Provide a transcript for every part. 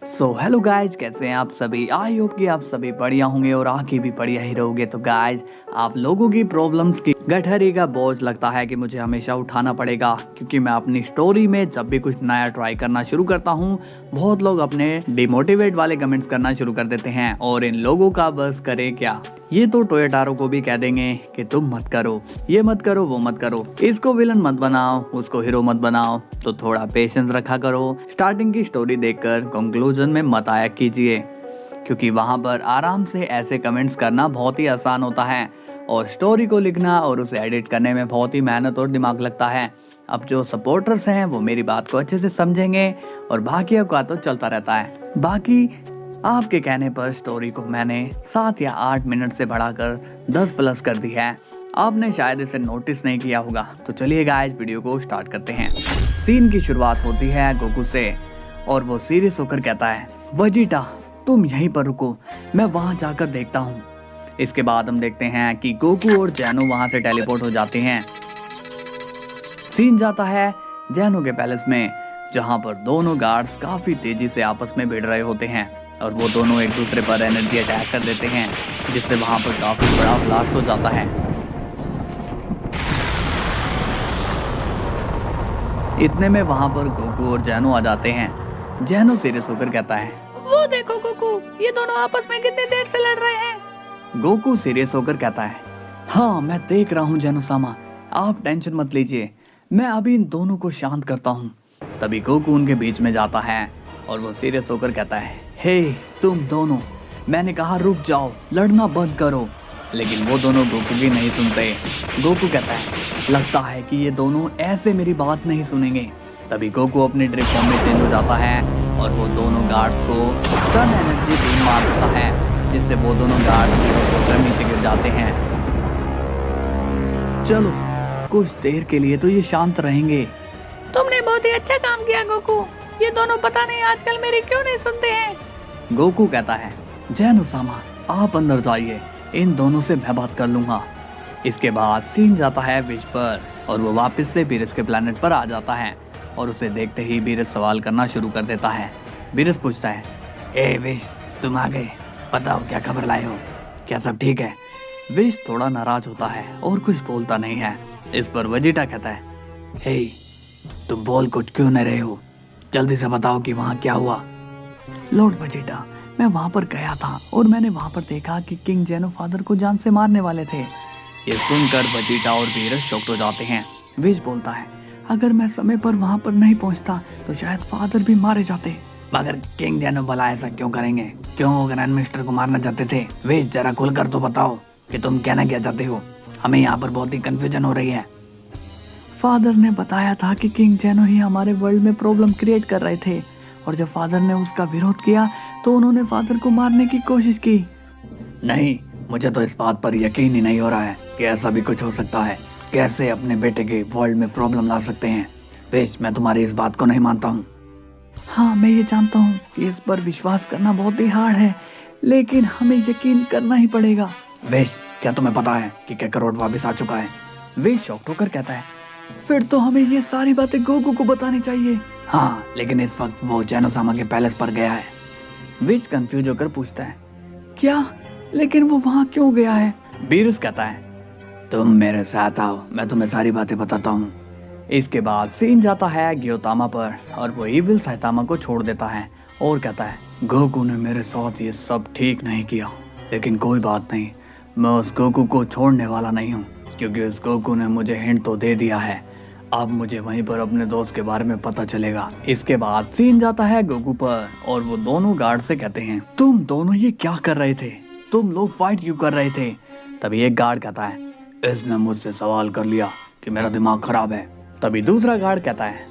So hello guys, कैसे हैं आप सभी। आई होप कि आप सभी बढ़िया होंगे और आगे भी बढ़िया ही रहोगे। तो गाइज, आप लोगों की प्रॉब्लम्स की गठरी का बोझ लगता है कि मुझे हमेशा उठाना पड़ेगा, क्योंकि मैं अपनी स्टोरी में जब भी कुछ नया ट्राई करना शुरू करता हूँ, बहुत लोग अपने डिमोटिवेट वाले कमेंट्स करना शुरू कर देते हैं। और इन लोगों का बस करे क्या, ये तो टोयोटारो को भी कह देंगे कि तुम मत करो, ये मत करो, वो मत करो, इसको विलन मत बनाओ, उसको हीरो मत बनाओ। तो थोड़ा पेशेंस रखा करो। स्टार्टिंग की स्टोरी देखकर कंक्लूजन में मत आया कीजिए, क्योंकि वहां पर आराम से ऐसे कमेंट्स करना बहुत ही आसान होता है और स्टोरी को लिखना और उसे एडिट करने में बहुत ही मेहनत और दिमाग लगता है। अब जो सपोर्टर्स हैं वो मेरी बात को अच्छे से समझेंगे और बाकियों का तो चलता रहता है। बाकी आपके कहने पर स्टोरी को मैंने 7 या 8 मिनट से बढ़ाकर 10 प्लस कर दी है। आपने शायद इसे नोटिस नहीं किया होगा। तो चलिए गाइस, वीडियो को स्टार्ट करते हैं। सीन की शुरुआत होती है गोकू से और वो सीरियस होकर कहता है, वजीटा तुम यहीं पर रुको, मैं वहां जाकर देखता हूँ। इसके बाद हम देखते हैं कि गोकू और जैनो वहां से टेलीपोर्ट हो जाते हैं। सीन जाता है जैनो के पैलेस में, जहां पर दोनों गार्ड्स काफी तेजी से आपस में भिड़ रहे होते हैं और वो दोनों एक दूसरे पर एनर्जी अटैक कर देते हैं, जिससे वहां पर काफी बड़ा ब्लास्ट हो जाता है। इतने में वहां पर गोकू और जैनो आ जाते हैं। जैनो सीरियस होकर कहता है, वो देखो गोकू, ये दोनों आपस में कितनी देर से लड़ रहे हैं। गोकू सीरियस होकर कहता है, हाँ मैं देख रहा हूँ जैनो सामा, आप टेंशन मत लीजिए, मैं अभी इन दोनों को शांत करता हूँ। तभी गोकू उनके बीच में जाता है और वो सीरियस होकर कहता है, हे तुम दोनों, मैंने कहा रुक जाओ, लड़ना बंद करो। लेकिन वो दोनों गोकू की नहीं सुनते। गोकू कहता है, लगता है कि ये दोनों ऐसे मेरी बात नहीं सुनेंगे। तभी गोकू अपनी ड्रिप फॉर्म में चेंज हो जाता है और वो दोनों गार्ड्स को स्टन एनर्जी बीम मार देता है, जिससे वो दोनों गार्ड्स नीचे गिर जाते हैं। चलो कुछ देर के लिए तो ये शांत रहेंगे। तुमने बहुत ही अच्छा काम किया गोकू, ये दोनों पता नहीं आजकल मेरी क्यों नहीं सुनते हैं। गोकू कहता है, जैनो सामा आप अंदर जाइए, इन दोनों से मैं बात कर लूंगा। इसके बाद सीन जाता है विश पर और वो वापस से बीरस के प्लेनेट पर आ जाता है और उसे देखते ही बीरस सवाल करना शुरू कर देता है। बीरस पूछता है, ए विश तुम आ गए, बताओ क्या खबर लाए हो, क्या सब ठीक है। विश थोड़ा नाराज होता है और कुछ बोलता नहीं है। इस पर वजीटा कहता है, हे तुम बोल कुछ क्यों नहीं रहे हो, जल्दी से बताओ कि वहाँ क्या हुआ। लॉर्ड वजीटा, मैं वहां पर गया था और मैंने वहां पर देखा कि किंग जैनो फादर को जान से मारने वाले थे। ये सुनकर वजीटा और बीरस शॉक्ड हो जाते हैं। विश बोलता है, अगर मैं समय पर वहां पर नहीं पहुंचता तो शायद फादर भी मारे जाते। मगर किंग जैनो भला ऐसा क्यों करेंगे, क्यों ग्रैंड मिस्टर को मारना चाहते थे। विश जरा खुलकर तो बताओ कि तुम कहना क्या चाहते हो, हमें यहाँ पर बहुत ही कंफ्यूजन हो रही है। फादर ने बताया था कि किंग जैनो ही हमारे वर्ल्ड में प्रॉब्लम क्रिएट कर रहे थे और जब फादर ने उसका विरोध किया तो उन्होंने फादर को मारने की कोशिश की। नहीं, मुझे तो इस बात पर यकीन ही नहीं हो रहा है कि ऐसा भी कुछ हो सकता है। कैसे अपने बेटे के वर्ल्ड में प्रॉब्लम ला सकते हैं। विश, मैं तुम्हारी इस बात को नहीं मानता हूँ। हाँ मैं ये जानता हूँ कि इस पर विश्वास करना बहुत ही हार्ड है, लेकिन हमें यकीन करना ही पड़ेगा। विश, क्या तुम्हें पता है कि कैकरोट वापस आ चुका है। विश शॉक्ड होकर कहता है, फिर तो हमें ये सारी बातें गोकू को बतानी चाहिए। हाँ, लेकिन इस वक्त वो जैनो सामा के पैलेस पर गया है। विश कंफ्यूज होकर पूछता है, क्या, लेकिन वो वहाँ क्यों गया है। बीरस कहता है, तुम मेरे साथ आओ, मैं तुम्हें सारी बातें बताता हूँ। इसके बाद सीन जाता है ग्योतामा पर और वो इविल साइतामा को छोड़ देता है और कहता है, गोकू ने मेरे साथ ये सब ठीक नहीं किया, लेकिन कोई बात नहीं, मैं उस गोकू को छोड़ने वाला नहीं हूँ, क्योंकि उस गोकू ने मुझे हिंट तो दे दिया है। अब मुझे वहीं पर अपने दोस्त के बारे में पता चलेगा। इसके बाद सीन जाता है गोकू पर और वो दोनों गार्ड से कहते हैं, तुम दोनों ये क्या कर रहे थे, तुम लोग फाइट क्यों कर रहे थे। तभी एक गार्ड कहता है, इसने मुझसे सवाल कर लिया कि मेरा दिमाग खराब है। तभी दूसरा गार्ड कहता है,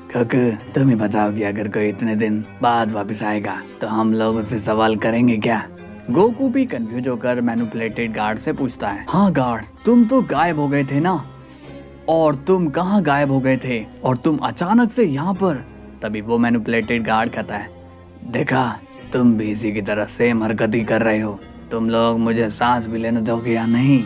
गोकू तुम ही बताओ कि अगर कोई इतने दिन बाद वापस आएगा तो हम लोग उससे सवाल करेंगे क्या। गोकू भी कंफ्यूज होकर मैनिपुलेटेड गार्ड से पूछता है, हाँ गार्ड, तुम तो गायब हो गए थे ना, और तुम कहाँ गायब हो गए थे और तुम अचानक से यहाँ पर। तभी वो मैनिपुलेटेड गार्ड कहता है, देखा तुम भी इसी की तरह सेम हरकत ही कर रहे हो, तुम लोग मुझे सांस भी लेने दोगे या नहीं।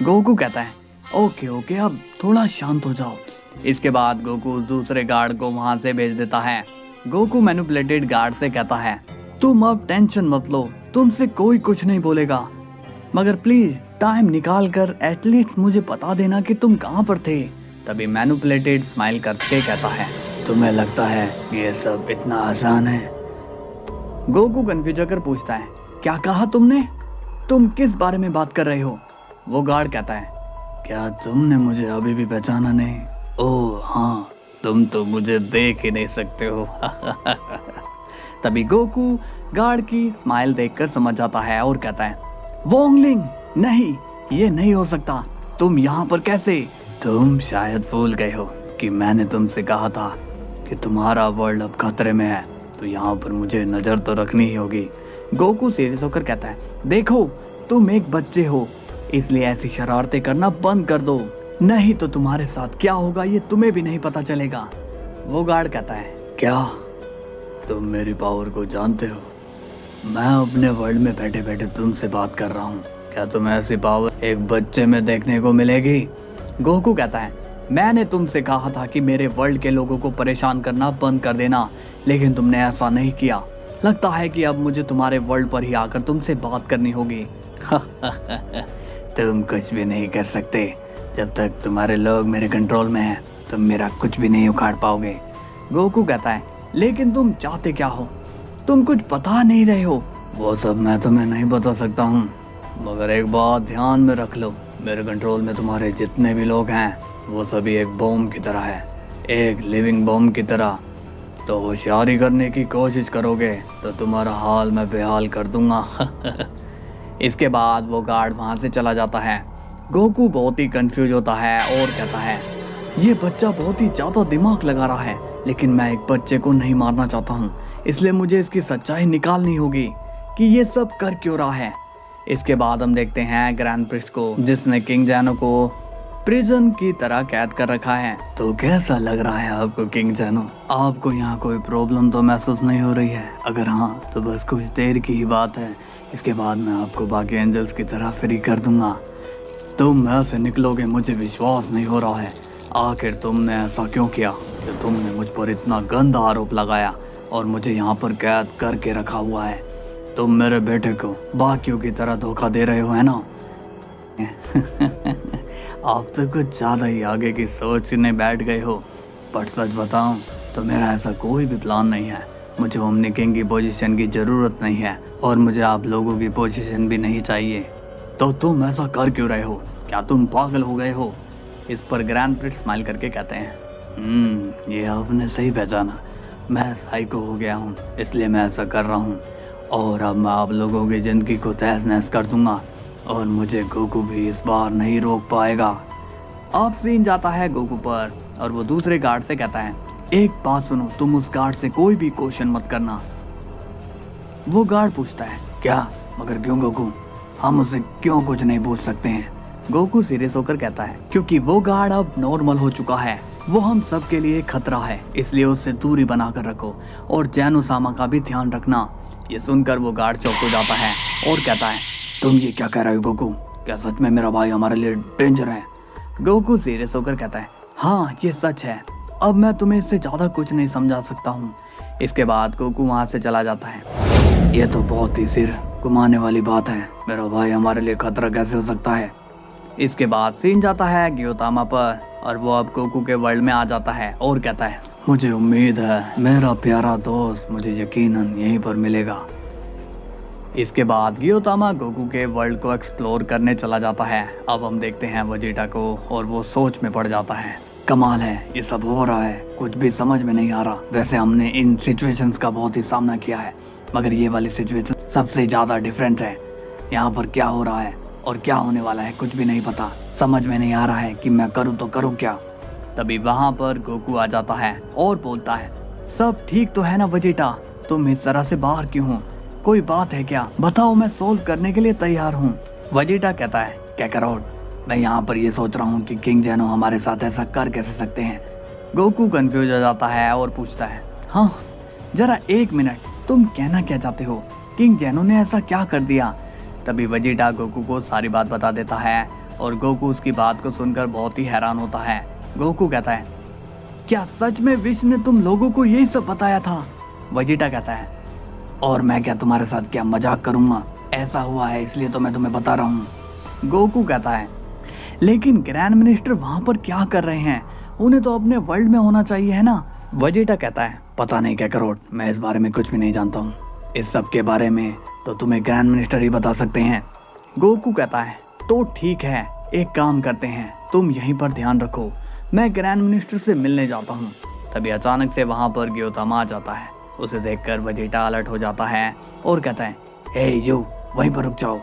गोकू कहता है, ओके ओके, अब थोड़ा शांत हो जाओ। इसके बाद गोकू दूसरे गार्ड को वहां से भेज देता है गोकू मैनिपुलेटेड गार्ड से कहता है, तुम अब टेंशन मत लो, तुमसे कोई कुछ नहीं बोलेगा, मगर प्लीज टाइम निकाल कर एटलीस्ट मुझे बता देना कि तुम कहाँ पर थे। तभी मैनिपुलेटेड स्माइल करके कहता है, तुम्हें लगता है ये सब इतना आसान है? गोकू कंफ्यूज होकर पूछता है, क्या कहा तुमने? तुम किस बारे में बात कर रहे हो? वो गार्ड कहता है, क्या तुमने मुझे अभी भी पहचाना नहीं? ओह हाँ, तुम तो मुझे देख ही नहीं सकते हो। तभी गोकू गार्ड की स्माइल देखकर समझ जाता है और कहता है, वोंगलिंग नहीं, ये नहीं हो सकता, तुम यहाँ पर कैसे? तुम शायद भूल गए हो कि मैंने तुमसे कहा था कि तुम्हारा वर्ल्ड अब खतरे में है, तो यहाँ पर मुझे नजर तो रखनी ही होगी। गोकू सीरियस होकर कहता है, देखो तुम एक बच्चे हो, इसलिए ऐसी शरारतें करना बंद कर दो, नहीं तो तुम्हारे साथ क्या होगा ये तुम्हें भी नहीं पता चलेगा। वो गार्ड कहता है, क्या तुम मेरी पावर को जानते हो? मैं अपने वर्ल्ड में बैठे बैठे तुमसे बात कर रहा हूँ, क्या तुम्हें ऐसी पावर एक बच्चे में देखने को मिलेगी? गोकू कहता है, मैंने तुमसे कहा था कि मेरे वर्ल्ड के लोगों को परेशान करना बंद कर देना, लेकिन तुमने ऐसा नहीं किया। लगता है कि अब मुझे तुम्हारे वर्ल्ड पर ही आकर तुमसे बात करनी होगी। तुम कुछ भी नहीं कर सकते, जब तक तुम्हारे लोग मेरे कंट्रोल में हैं, तुम मेरा कुछ भी नहीं उखाड़ पाओगे। गोकू कहता है, लेकिन तुम चाहते क्या हो? तुम कुछ बता नहीं रहे हो। वो सब मैं तुम्हें नहीं बता सकता हूँ, मगर एक बात ध्यान में रख लो, मेरे कंट्रोल में तुम्हारे जितने भी लोग हैं वो सभी एक बम की तरह है, एक लिविंग बम की तरह। तो होशियारी करने की कोशिश करोगे तो तुम्हारा हाल मैं बेहाल कर दूंगा। इसके बाद वो गार्ड वहां से चला जाता है। गोकू बहुत ही कंफ्यूज होता है और कहता है, ये बच्चा बहुत ही ज्यादा दिमाग लगा रहा है, लेकिन मैं एक बच्चे को नहीं मारना चाहता हूँ, इसलिए मुझे इसकी सच्चाई निकालनी होगी कि ये सब कर क्यों रहा है। इसके बाद हम देखते हैं ग्रैंड प्रिस्ट को, जिसने किंग जैनो को प्रिजन की तरह कैद कर रखा है। तो कैसा लग रहा है आपको किंग जैनो? आपको यहाँ कोई प्रॉब्लम तो महसूस नहीं हो रही है? अगर हाँ तो बस कुछ देर की ही बात है, इसके बाद मैं आपको बाकी एंजल्स की तरह फ्री कर दूंगा। तुम ऐसे निकलोगे मुझे विश्वास नहीं हो रहा है। आखिर तुमने ऐसा क्यों किया कि तुमने मुझ पर इतना गंदा आरोप लगाया और मुझे यहाँ पर कैद करके रखा हुआ है? तुम मेरे बेटे को बाकियों की तरह धोखा दे रहे हो, है ना? आप तो कुछ ज़्यादा ही आगे की सोचने बैठ गए हो, पर सच बताऊं तो मेरा ऐसा कोई भी प्लान नहीं है। मुझे ओमनी किंग की पोजीशन की ज़रूरत नहीं है और मुझे आप लोगों की पोजीशन भी नहीं चाहिए। तो तुम ऐसा कर क्यों रहे हो? क्या तुम पागल हो गए हो? इस पर ग्रैंड प्रिस्ट स्माइल करके कहते हैं, ये आपने सही पहचाना, मैं साइको हो गया हूँ, इसलिए मैं ऐसा कर रहा हूँ और अब मैं आप लोगों की ज़िंदगी को तहस नहस कर दूंगा और मुझे गोकू भी इस बार नहीं रोक पाएगा। अब सीन जाता है गोकू पर और वो दूसरे गार्ड से कहता है, एक बात सुनो, तुम उस गार्ड से कोई भी क्वेश्चन मत करना। वो गार्ड पूछता है, क्या? मगर क्यों गोकू? हम उसे क्यों कुछ नहीं पूछ सकते हैं? गोकू सीरियस होकर कहता है, क्योंकि वो गार्ड अब नॉर्मल हो चुका है, वो हम सब के लिए खतरा है, इसलिए उससे दूरी बनाकर रखो और जैनो सामा का भी ध्यान रखना। ये सुनकर वो गार्ड चौंक हो जाता है और कहता है, तुम ये क्या कह रहे हो गोकू? क्या सच में मेरा भाई हमारे लिए डेंजर है? गोकू सीरियस होकर कहता है, हाँ ये सच है, अब मैं तुम्हें इससे ज़्यादा कुछ नहीं समझा सकता हूँ। इसके बाद गोकू वहाँ से चला जाता है। ये तो बहुत ही सिर घुमाने वाली बात है, मेरा भाई हमारे लिए खतरा कैसे हो सकता है? इसके बाद सीन जाता है गियोतामा पर और वो अब गोकू के वर्ल्ड में आ जाता है और कहता है, मुझे उम्मीद है मेरा प्यारा दोस्त मुझे यकीनन यहीं पर मिलेगा। इसके बाद गियोतामा गोकू के वर्ल्ड को एक्सप्लोर करने चला जाता है। अब हम देखते हैं वेजिटा को और वो सोच में पड़ जाता है, कमाल है, ये सब हो रहा है, कुछ भी समझ में नहीं आ रहा। वैसे हमने इन सिचुएशंस का बहुत ही सामना किया है, मगर ये वाली सिचुएशन सबसे ज़्यादा डिफरेंट है। यहाँ पर क्या हो रहा है और क्या होने वाला है कुछ भी नहीं पता, समझ में नहीं आ रहा है कि मैं करूँ तो करूँ क्या। तभी वहाँ पर गोकू आ जाता है और बोलता है, सब ठीक तो है ना वेजिटा? तुम इस तरह से बाहर क्यों हो? कोई बात है क्या? बताओ, मैं सोल्व करने के लिए तैयार हूँ। वेजिटा कहता है, कैकरोट, मैं यहाँ पर ये सोच रहा हूँ कि किंग जैनो हमारे साथ ऐसा कर कैसे सकते हैं। गोकू कंफ्यूज हो जाता है और पूछता है, हाँ जरा एक मिनट, तुम कहना क्या चाहते हो? किंग जैनो ने ऐसा क्या कर दिया? तभी वेजिटा गोकू को सारी बात बता देता है और गोकू उसकी बात को सुनकर बहुत ही हैरान होता है। गोकू कहता है, क्या सच में विश ने तुम लोगों को यही सब बताया था? वेजिटा कहता है, और मैं क्या तुम्हारे साथ क्या मजाक करूंगा, ऐसा हुआ है इसलिए तो मैं तुम्हें बता रहा हूँ। गोकू कहता है, लेकिन ग्रैंड मिनिस्टर वहां पर क्या कर रहे हैं, उन्हें तो अपने वर्ल्ड में होना चाहिए है ना। वेजिटा कहता है, पता नहीं काकारोट, मैं इस बारे में कुछ भी नहीं जानता हूँ, इस सब के बारे में तो तुम्हें ग्रैंड मिनिस्टर ही बता सकते हैं। गोकू कहता है, तो ठीक है, एक काम करते हैं, तुम यहीं पर ध्यान रखो, मैं ग्रैंड मिनिस्टर से मिलने जाता हूँ। तभी अचानक से वहां पर ग्योतामा आ जाता है। उसे देखकर वेजिटा अलर्ट हो जाता है और कहता है, हे यू, वहीं पर रुक जाओ।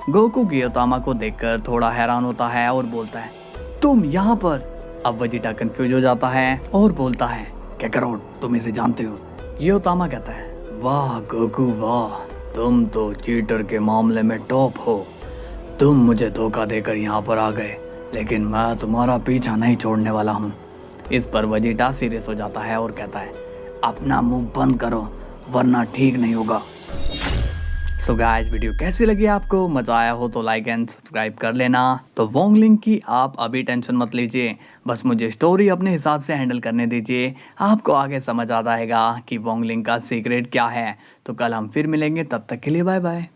गोकू ग्योतामा को देखकर थोड़ा हैरान होता है और बोलता है, तुम यहाँ पर? अब वेजिटा कंफ्यूज हो जाता है और बोलता है, काकारोट, तुम इसे जानते हो? ग्योतामा कहता है, वाह गोकू वाह, तुम तो चीटर के मामले में टॉप हो, तुम मुझे धोखा देकर यहाँ पर आ गए, लेकिन मैं तुम्हारा पीछा नहीं छोड़ने वाला हूँ। इस पर वेजिटा सीरियस हो जाता है और कहता है, अपना मुंह बंद करो वरना ठीक नहीं होगा। सो गाइस, वीडियो कैसी लगी आपको? मजा आया हो तो लाइक एंड सब्सक्राइब कर लेना। तो वोंगलिंग की आप अभी टेंशन मत लीजिए, बस मुझे स्टोरी अपने हिसाब से हैंडल करने दीजिए, आपको आगे समझ आ जाएगा कि वोंगलिंग का सीक्रेट क्या है। तो कल हम फिर मिलेंगे, तब तक के लिए बाय बाय।